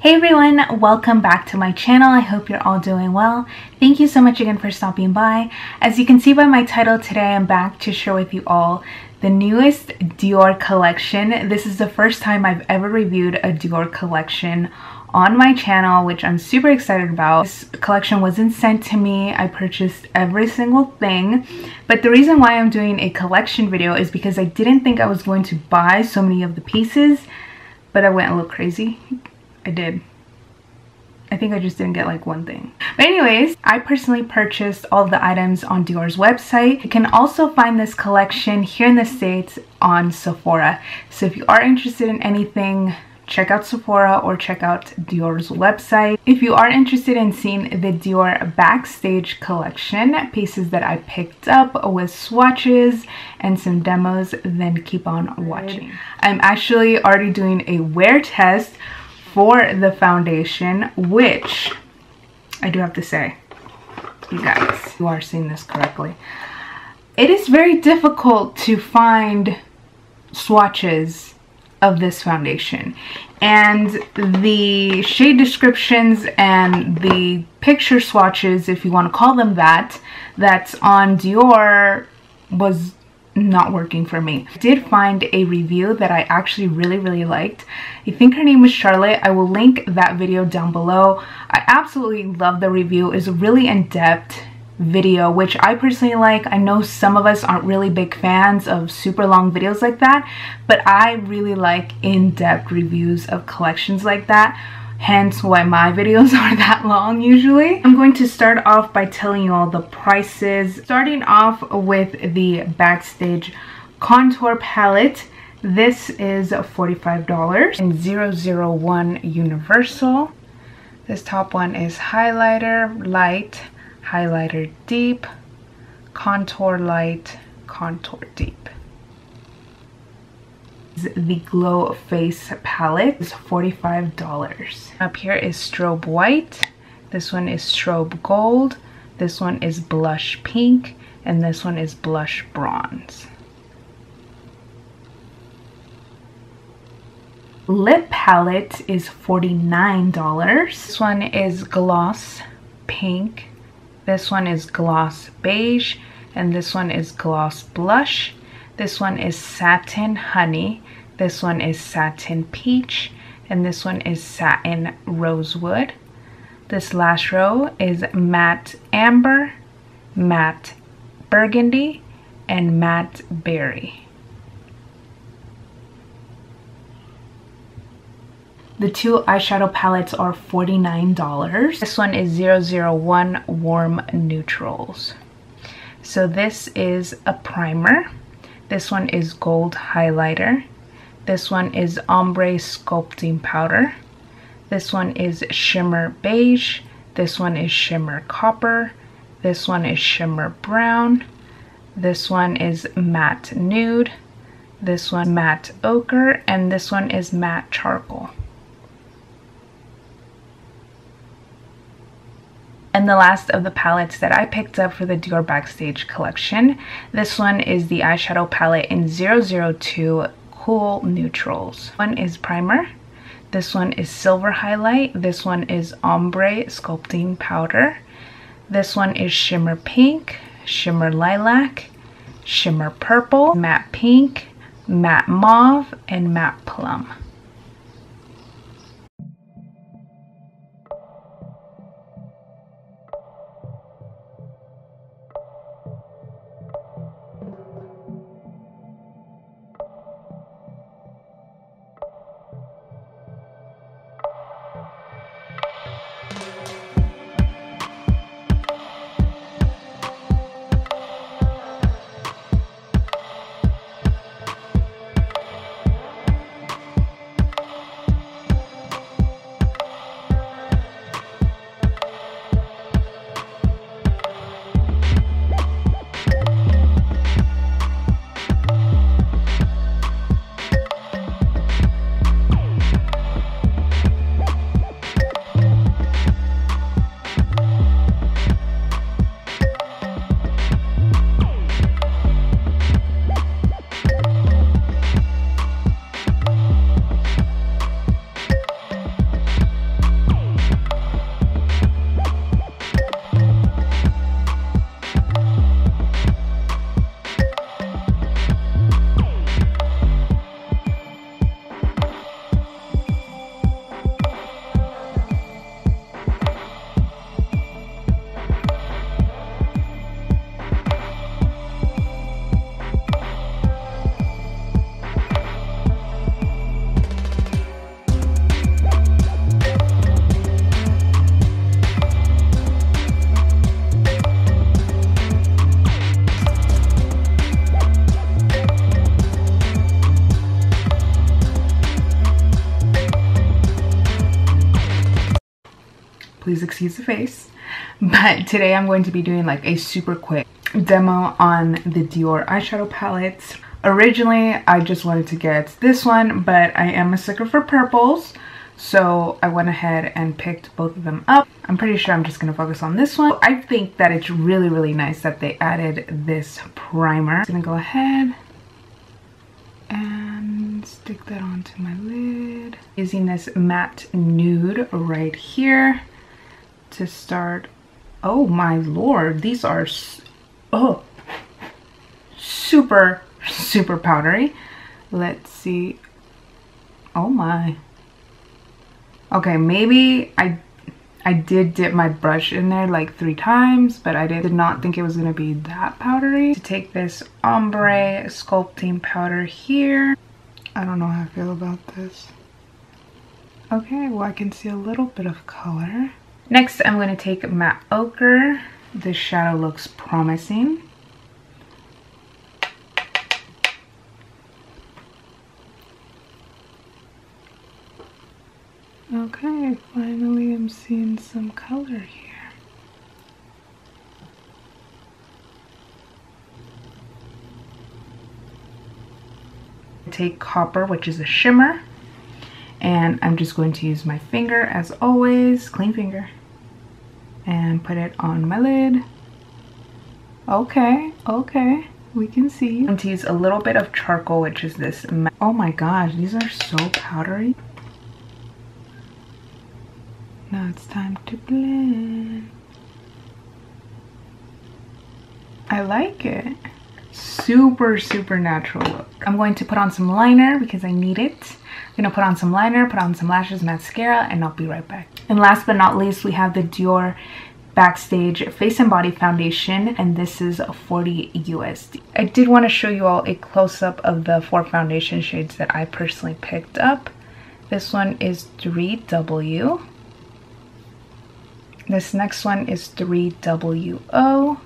Hey everyone, welcome back to my channel. I hope you're all doing well. Thank you so much again for stopping by. As you can see by my title, today I'm back to share with you all the newest Dior collection. This is the first time I've ever reviewed a Dior collection on my channel, which I'm super excited about. This collection wasn't sent to me. I purchased every single thing, but the reason why I'm doing a collection video is because I didn't think I was going to buy so many of the pieces, but I went a little crazy. I did. I think I just didn't get like one thing. But anyways, I personally purchased all of the items on Dior's website. You can also find this collection here in the States on Sephora. So if you are interested in anything, check out Sephora or check out Dior's website. If you are interested in seeing the Dior Backstage collection, pieces that I picked up with swatches and some demos, then keep on watching. I'm actually already doing a wear test for the foundation, which I do have to say, you guys, you are seeing this correctly. It is very difficult to find swatches of this foundation, and the shade descriptions and the picture swatches, if you want to call them that, that's on Dior was not working for me. I did find a review that I actually really liked. I think her name was Charlotte. I will link that video down below. I absolutely love the review. It's a really in-depth video, which I personally like. I know some of us aren't really big fans of super long videos like that, but I really like in-depth reviews of collections like that. Hence why my videos are that long usually. I'm going to start off by telling you all the prices. Starting off with the Backstage Contour Palette. This is $45 in 001 Universal. This top one is highlighter light, highlighter deep, contour light, contour deep. The Glow Face palette is $45. Up here is Strobe White. This one is Strobe Gold. This one is Blush Pink. And this one is Blush Bronze. Lip palette is $49. This one is Gloss Pink. This one is Gloss Beige. And this one is Gloss Blush. This one is Satin Honey. This one is Satin Peach. And this one is Satin Rosewood. This last row is Matte Amber, Matte Burgundy, and Matte Berry. The two eyeshadow palettes are $49. This one is 001 Warm Neutrals. So this is a primer. This one is Gold Highlighter. This one is Ombre Sculpting Powder. This one is Shimmer Beige. This one is Shimmer Copper. This one is Shimmer Brown. This one is Matte Nude. This one Matte Ochre. And this one is Matte Charcoal. And the last of the palettes that I picked up for the Dior Backstage collection, this one is the eyeshadow palette in 002 Cool Neutrals. One is primer. This one is silver highlight. This one is ombre sculpting powder. This one is shimmer pink, shimmer lilac, shimmer purple, matte pink, matte mauve, and matte plum. please excuse the face. But today I'm going to be doing like a super quick demo on the Dior eyeshadow palettes. Originally, I just wanted to get this one, but I am a sucker for purples, so I went ahead and picked both of them up. I'm pretty sure I'm just going to focus on this one. I think that it's really, really nice that they added this primer. I'm going to go ahead and stick that onto my lid. Using this matte nude right here to start. Oh my lord, these are super powdery. Let's see. Oh my. Okay, maybe I did dip my brush in there like 3 times, but I did not think it was gonna be that powdery. To take this ombre sculpting powder here. I don't know how I feel about this. Okay, well I can see a little bit of color. Next, I'm going to take matte ochre. This shadow looks promising. Okay, finally I'm seeing some color here. Take copper, which is a shimmer, and I'm just going to use my finger as always, clean finger, and put it on my lid. Okay, we can see. I'm going to use a little bit of charcoal, which is this. Oh my gosh, these are so powdery. Now it's time to blend. I like it. Super natural look. I'm going to put on some liner because I need it. I'm gonna put on some liner, put on some lashes, mascara, and I'll be right back. And last but not least, we have the Dior Backstage Face and Body Foundation, and this is $40 USD. I did want to show you all a close-up of the 4 foundation shades that I personally picked up. This one is 3W. This next one is 3WO.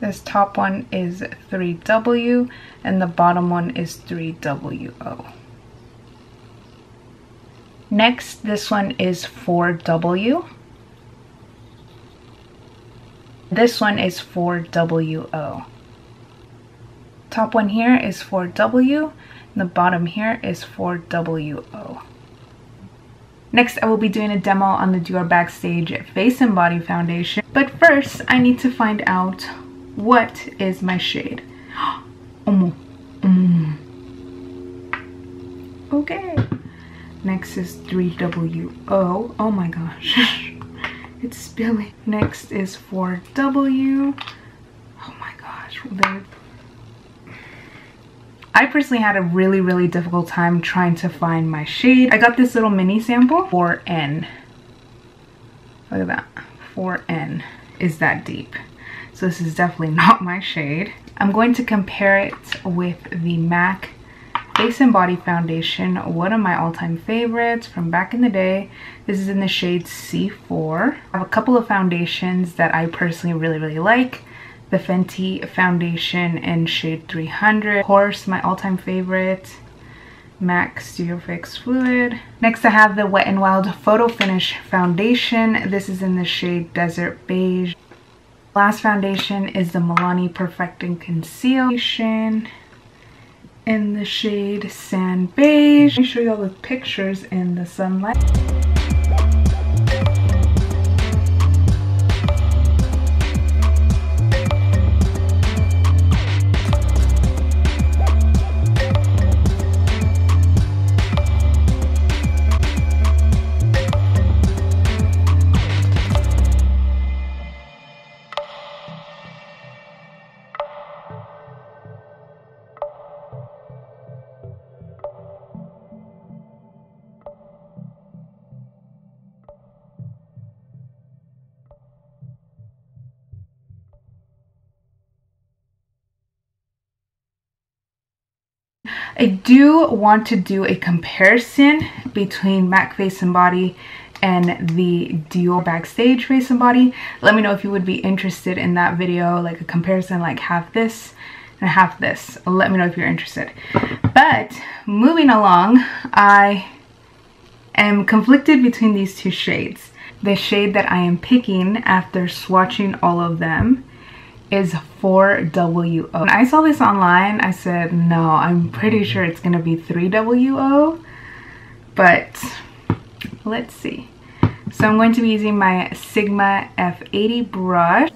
This top one is 3W, and the bottom one is 3WO. Next, this one is 4W. This one is 4WO. Top one here is 4W, and the bottom here is 4WO. Next, I will be doing a demo on the Dior Backstage Face and Body Foundation. But first, I need to find out what is my shade. Okay. Next is 3WO. Oh my gosh. It's spilling. Next is 4W. Oh my gosh. I personally had a really difficult time trying to find my shade. I got this little mini sample. 4N. Look at that. 4N is that deep. So this is definitely not my shade. I'm going to compare it with the MAC Face and Body Foundation, one of my all-time favorites from back in the day. This is in the shade C4. I have a couple of foundations that I personally really like. The Fenty foundation in shade 300. Of course, my all-time favorite, MAC Studio Fix Fluid. Next, I have the Wet n Wild Photo Finish Foundation. This is in the shade Desert Beige. Last foundation is the Milani Perfecting Conceal in the shade Sand Beige. Let me show you all the pictures in the sunlight. I do want to do a comparison between MAC Face and Body and the Dior Backstage Face and Body. Let me know if you would be interested in that video, like a comparison, like half this and half this. Let me know if you're interested. But moving along, I am conflicted between these two shades. The shade that I am picking after swatching all of them is 4WO. When I saw this online, I said, no, I'm pretty sure it's gonna be 3WO, but let's see. So I'm going to be using my Sigma F80 brush.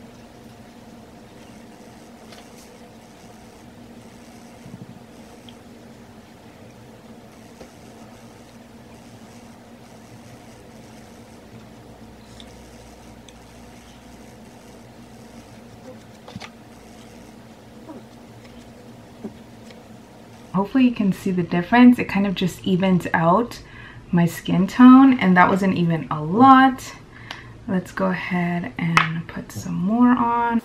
Hopefully you can see the difference. It kind of just evens out my skin tone, and that wasn't even a lot. Let's go ahead and put some more on.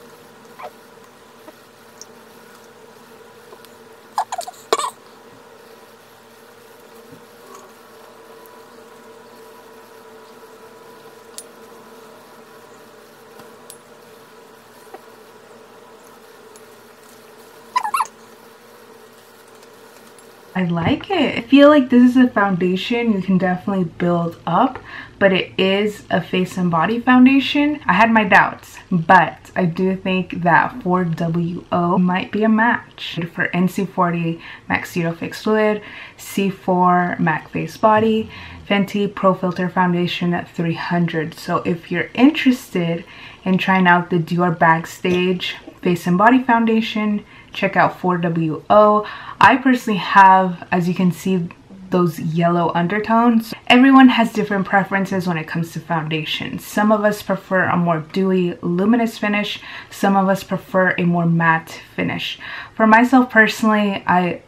I like it. I feel like this is a foundation you can definitely build up, but it is a face and body foundation. I had my doubts, but I do think that 4WO might be a match. For NC40 MAC Zero Fix Fluid, C4 MAC Face Body, Fenty Pro Filter Foundation at 300. So if you're interested in trying out the DIOR Backstage Face and Body Foundation, check out 4WO. I personally have, as you can see, those yellow undertones. Everyone has different preferences when it comes to foundation. Some of us prefer a more dewy, luminous finish. Some of us prefer a more matte finish. For myself personally, I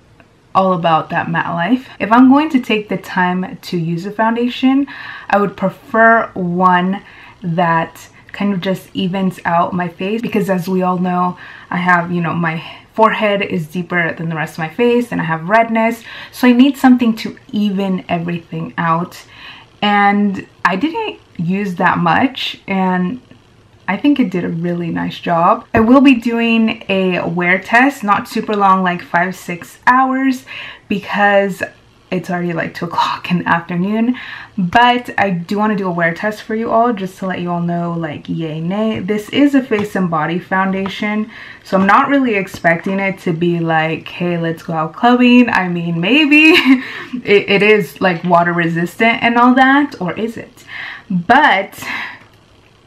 all about that matte life. If I'm going to take the time to use a foundation, I would prefer one that kind of just evens out my face, because as we all know, I have, you know, my forehead is deeper than the rest of my face and I have redness, so I need something to even everything out. And I didn't use that much, and I think it did a really nice job. I will be doing a wear test, not super long, like 5-6 hours, because it's already like 2 o'clock in the afternoon. But I do want to do a wear test for you all, just to let you all know, like, yay, nay. This is a face and body foundation, so I'm not really expecting it to be like, hey, let's go out clubbing. I mean, maybe it is like water resistant and all that, or is it? But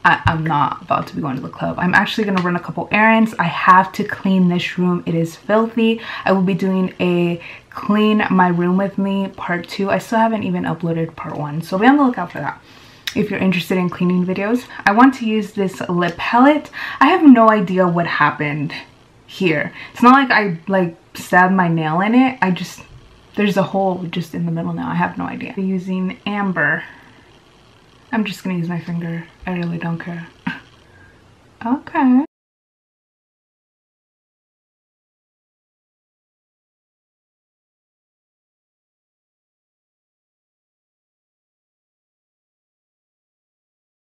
I'm not about to be going to the club. I'm actually going to run a couple errands. I have to clean this room. It is filthy. I will be doing a clean my room with me part 2. I still haven't even uploaded part 1, so be on the lookout for that if you're interested in cleaning videos. I want to use this lip palette. I have no idea what happened here. It's not like I like stabbed my nail in it. I just, there's a hole just in the middle now. I have no idea. I'm using amber. I'm just gonna use my finger. I really don't care. Okay.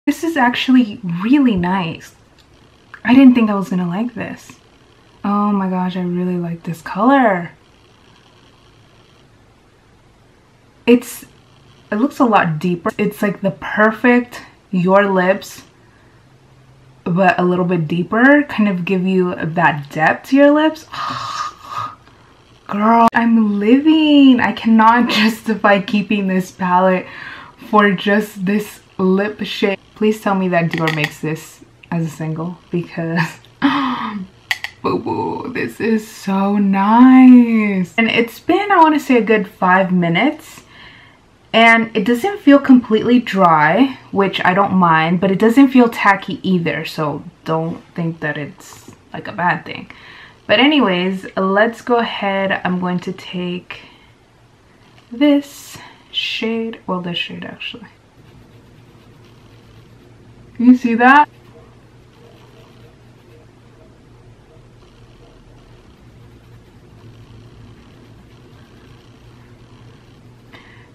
This is actually really nice. I didn't think I was gonna like this. Oh my gosh, I really like this color. It looks a lot deeper. It's like the perfect Your Lips, but a little bit deeper. Kind of give you that depth to your lips. Girl, I'm living. I cannot justify keeping this palette for just this lip shade. Please tell me that Dior makes this as a single, because boo boo, this is so nice. And it's been, I want to say, a good 5 minutes. And it doesn't feel completely dry, which I don't mind, but it doesn't feel tacky either, so don't think that it's like a bad thing. But anyways, let's go ahead. I'm going to take this shade, well, this shade actually. Can you see that?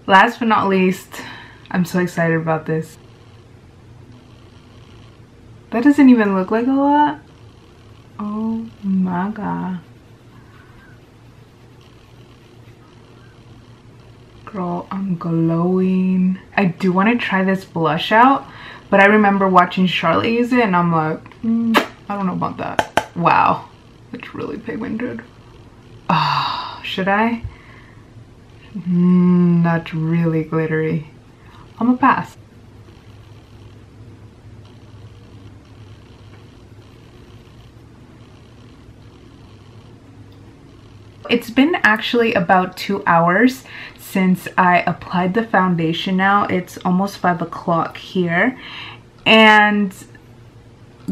Last but not least, I'm so excited about this. That doesn't even look like a lot. Oh my god. Girl, I'm glowing. I do want to try this blush out, but I remember watching Charlotte use it and I'm like, I don't know about that. Wow, it's really pigmented. Ah, should I? That's really glittery. I'm gonna pass. It's been actually about 2 hours since I applied the foundation now. It's almost 5 o'clock here. And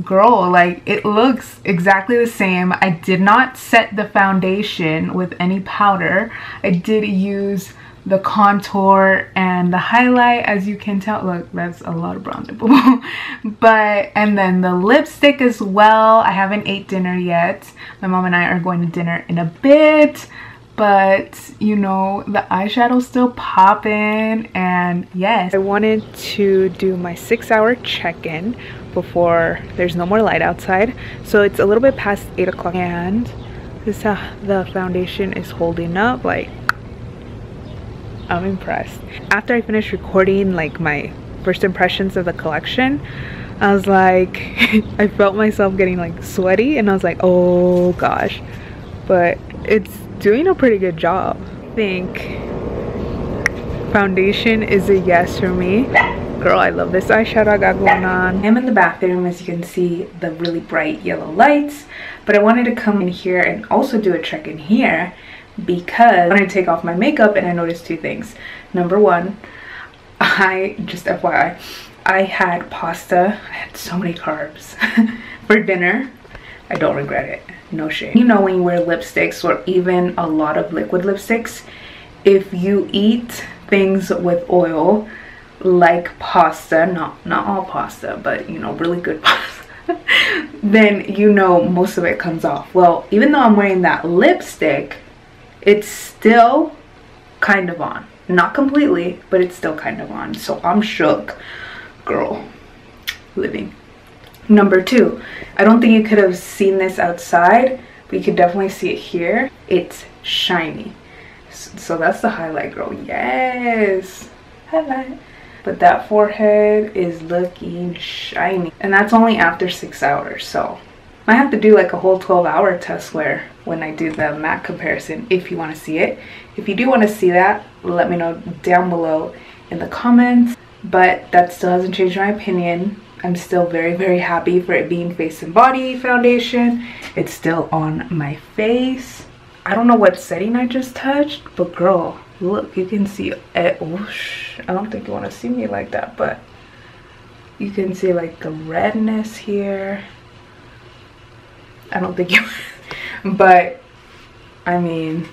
girl, like, it looks exactly the same. I did not set the foundation with any powder. I did use the contour and the highlight, as you can tell. Look, that's a lot of bronzer. But, and then the lipstick as well. I haven't ate dinner yet. My mom and I are going to dinner in a bit, but you know, the eyeshadow's still popping. And yes, I wanted to do my 6-hour check-in before there's no more light outside. So it's a little bit past 8 o'clock, and this is how the foundation is holding up. Like, I'm impressed. After I finished recording like my first impressions of the collection, I was like, I felt myself getting like sweaty, and I was like, oh gosh. But it's doing a pretty good job. I think foundation is a yes for me. Girl, I love this eyeshadow I got going on. I'm in the bathroom, as you can see, the really bright yellow lights, but I wanted to come in here and also do a check in here because I wanted to take off my makeup, and I noticed 2 things. Number one, just FYI, I had pasta. I had so many carbs for dinner. I don't regret it. No shame. You know, when you wear lipsticks or even a lot of liquid lipsticks, if you eat things with oil like pasta, not all pasta, but you know, really good pasta, then you know most of it comes off. Well, even though I'm wearing that lipstick, it's still kind of on. Not completely, but it's still kind of on. So I'm shook. Girl, living. Number 2, I don't think you could have seen this outside, but you could definitely see it here. It's shiny. So that's the highlight, girl. Yes, highlight. But that forehead is looking shiny, and that's only after 6 hours. So I have to do like a whole 12-hour test wear when I do the MAC comparison, if you want to see it. If you do want to see that, let me know down below in the comments. But that still hasn't changed my opinion. I'm still very, very happy for it being face and body foundation. It's still on my face. I don't know what setting I just touched, but girl, look, you can see it. Whoosh. I don't think you want to see me like that, but you can see like the redness here. I don't think you but I mean,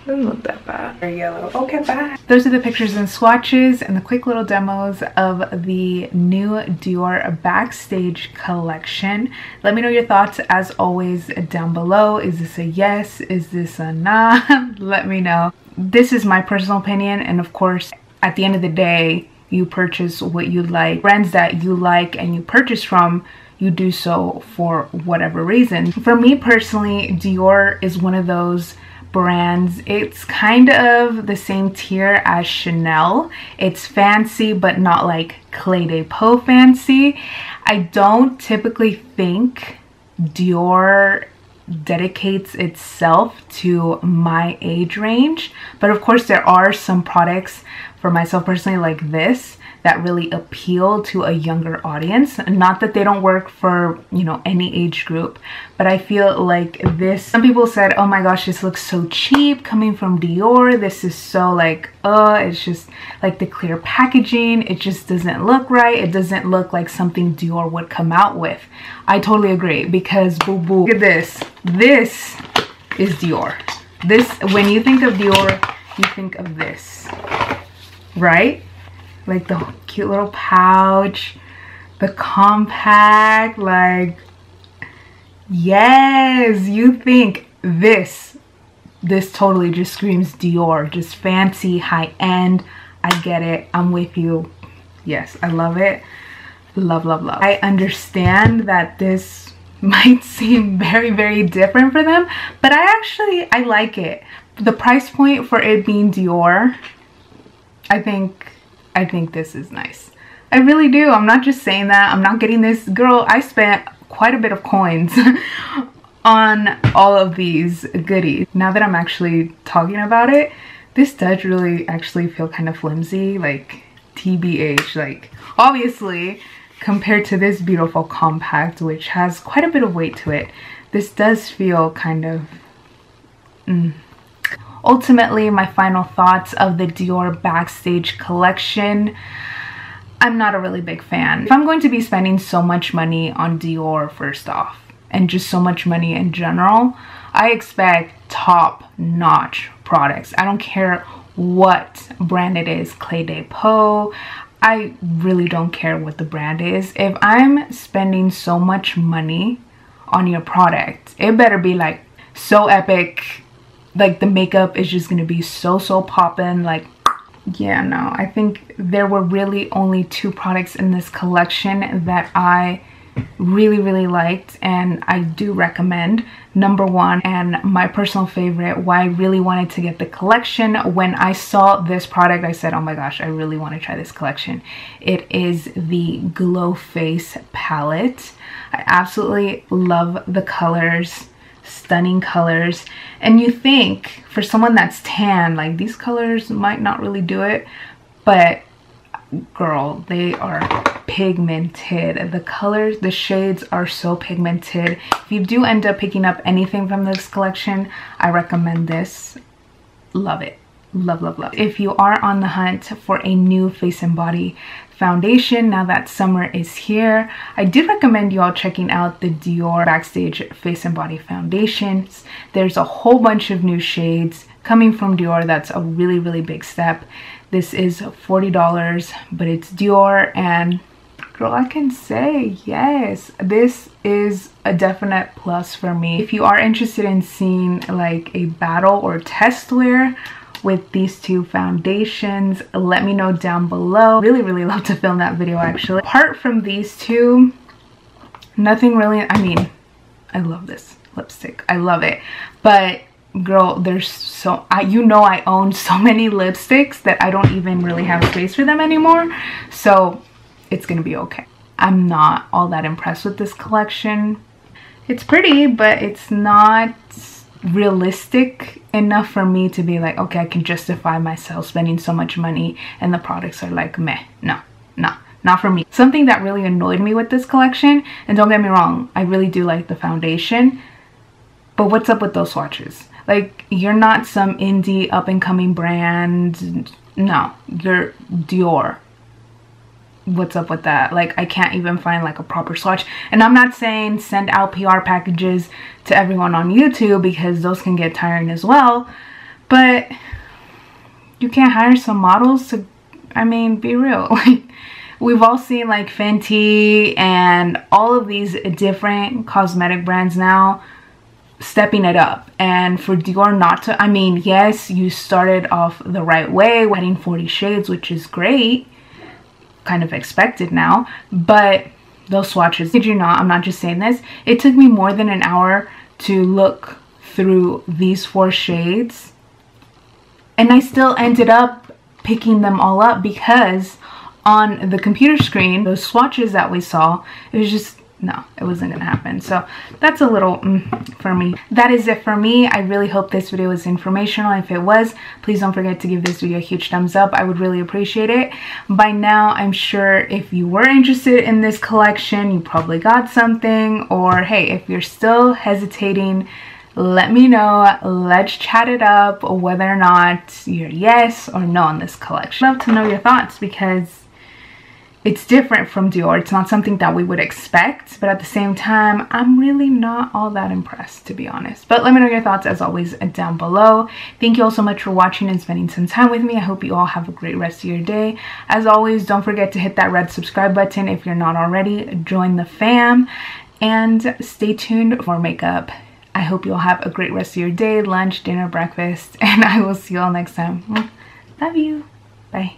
doesn't look that bad. They're yellow. Okay, bye. Those are the pictures and swatches and the quick little demos of the new Dior Backstage collection. Let me know your thoughts, as always, down below. Is this a yes? Is this a nah? Let me know. This is my personal opinion, and of course, at the end of the day, you purchase what you like. Brands that you like and you purchase from, you do so for whatever reason. For me personally, Dior is one of those brands. It's kind of the same tier as Chanel. It's fancy, but not like Clé de Peau fancy. I don't typically think Dior dedicates itself to my age range, but of course there are some products for myself personally like this that really appeal to a younger audience. Not that they don't work for, you know, any age group, but I feel like this, some people said, oh my gosh, this looks so cheap coming from Dior. This is so like, it's just like the clear packaging. It just doesn't look right. It doesn't look like something Dior would come out with. I totally agree, because boo boo, look at this. This is Dior. This, when you think of Dior, you think of this, right? Like the cute little pouch, the compact, like, yes, you think this totally just screams Dior, just fancy, high end. I get it, I'm with you. Yes, I love it. Love, love, love. I understand that this might seem very, very different for them, but I like it. The price point for it being Dior, I think this is nice. I really do. I'm not just saying that. I'm not getting this. Girl, I spent quite a bit of coins on all of these goodies. Now that I'm actually talking about it, this does really actually feel kind of flimsy, like TBH. Like, obviously, compared to this beautiful compact, which has quite a bit of weight to it, this does feel kind of Ultimately, my final thoughts of the Dior Backstage collection, I'm not a really big fan. If I'm going to be spending so much money on Dior, first off, and just so much money in general, I expect top-notch products. I don't care what brand it is, Clé de Peau. I really don't care what the brand is. If I'm spending so much money on your product, it better be like so epic. Like the makeup is just gonna be so poppin'. Like, yeah, no, I think there were really only 2 products in this collection that I really liked and I do recommend. Number 1, and my personal favorite, why I really wanted to get the collection, when I saw this product I said, oh my gosh, I really want to try this collection. It is the Glow Face palette. I absolutely love the colors, stunning colors. And you think for someone that's tan, like these colors might not really do it, but girl, they are pigmented. The colors, the shades are so pigmented. If you do end up picking up anything from this collection, I recommend this. Love it. Love. If you are on the hunt for a new face and body foundation now that summer is here, I do recommend you all checking out the Dior Backstage Face and Body Foundations. There's a whole bunch of new shades coming from Dior. That's a really big step. This is $40, but it's Dior, and girl, I can say yes, this is a definite plus for me. If you are interested in seeing like a battle or test wear with these 2 foundations, let me know down below. Really love to film that video actually. Apart from these 2, nothing really. I mean, I love this lipstick, I love it, but girl, there's so you know I own so many lipsticks that I don't even really have space for them anymore, so it's gonna be okay. I'm not all that impressed with this collection. It's pretty, but it's not realistic enough for me to be like, okay, I can justify myself spending so much money and the products are like meh. No, not for me. Something that really annoyed me with this collection, and don't get me wrong, I really do like the foundation, but what's up with those swatches? Like, you're not some indie up-and-coming brand. No, you're Dior. What's up with that? Like, I can't even find like a proper swatch. And I'm not saying send out PR packages to everyone on YouTube, because those can get tiring as well. But you can't hire some models to, I mean, be real. Like, we've all seen like Fenty and all of these different cosmetic brands now stepping it up, and for Dior not to, I mean, yes, you started off the right way, wedding 40 shades, which is great, kind of expected now, but those swatches, did you not, I'm not just saying this, it took me more than an hour to look through these 4 shades, and I still ended up picking them all up, because on the computer screen, those swatches that we saw, it was just, no, it wasn't gonna happen. So that's a little for me. That is it for me. I really hope this video was informational. If it was, please don't forget to give this video a huge thumbs up. I would really appreciate it. By now, I'm sure if you were interested in this collection, you probably got something, or hey, if you're still hesitating, let me know. Let's chat it up whether or not you're yes or no on this collection. I'd love to know your thoughts, because it's different from Dior. It's not something that we would expect, but at the same time, I'm really not all that impressed, to be honest. But let me know your thoughts, as always, down below. Thank you all so much for watching and spending some time with me. I hope you all have a great rest of your day. As always, don't forget to hit that red subscribe button if you're not already. Join the fam, and stay tuned for more makeup. I hope you all have a great rest of your day, lunch, dinner, breakfast, and I will see you all next time. Love you. Bye.